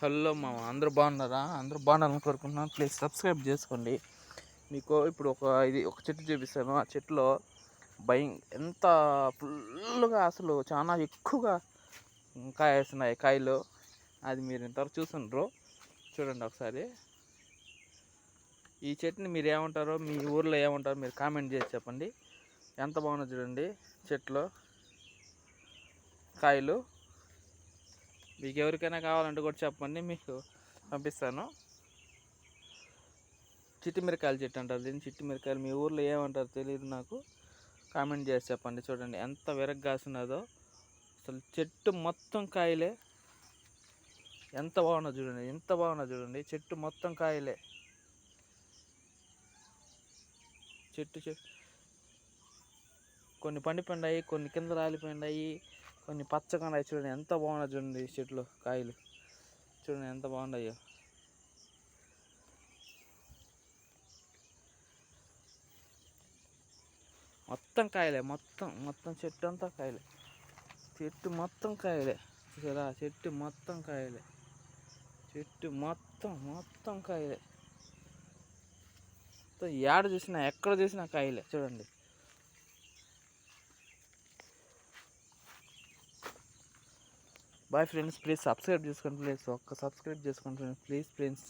Hello అందరూ బాగున్నారా? అందరూ బాగున్నారని కోరుకుంటున్నాను. ప్లీజ్ సబ్స్క్రైబ్ చేసుకోండి. మీకు ఇప్పుడు ఒక చెట్టు చూపిస్తాను. ఆ చెట్టులో ఎంత ఫుల్గా అసలు చాలా ఎక్కువగా కాయేస్తున్నాయి కాయలు. అది మీరు ఇంతవరకు చూసుండ్రు. చూడండి ఒకసారి. ఈ చెట్టుని మీరు ఏమంటారో, మీ ఊర్లో ఏమంటారో మీరు కామెంట్ చేసి చెప్పండి. ఎంత బాగుందో చూడండి చెట్లు కాయలు. మీకు ఎవరికైనా కావాలంటే కూడా చెప్పండి, మీకు పంపిస్తాను. చిట్టి మిరకాయల చెట్టు అంటారు దీన్ని. చిట్టి మిరకాయలు మీ ఊర్లో ఏమంటారు తెలియదు నాకు. కామెంట్ చేసి చెప్పండి. చూడండి ఎంత విరగ కాస్తున్నదో. అసలు చెట్టు మొత్తం కాయలే. ఎంత బాగున్నా చూడండి, ఎంత బాగున్నా చూడండి. చెట్టు మొత్తం కాయలే. చెట్టు కొన్ని పండిపోయినాయి, కొన్ని కింద రాలిపోయినాయి, కొన్ని పచ్చగా ఉన్నాయి. చూడండి ఎంత బాగున్నా చూడండి. చెట్లు కాయలు చూడండి ఎంత బాగున్నాయో. మొత్తం కాయలే, మొత్తం చెట్టు అంతా కాయలే. చెట్టు మొత్తం కాయలే. చూసారా? చెట్టు మొత్తం కాయలే. చెట్టు మొత్తం కాయలే. ఏడ చూసినా, ఎక్కడ చూసినా కాయలే. చూడండి. బాయ్ ఫ్రెండ్స్, ప్లీజ్ సబ్స్క్రైబ్ చేసుకోండి. ప్లీజ్ ఒక్క సబ్స్క్రైబ్ చేసుకోండి ఫ్రెండ్స్. Please friends.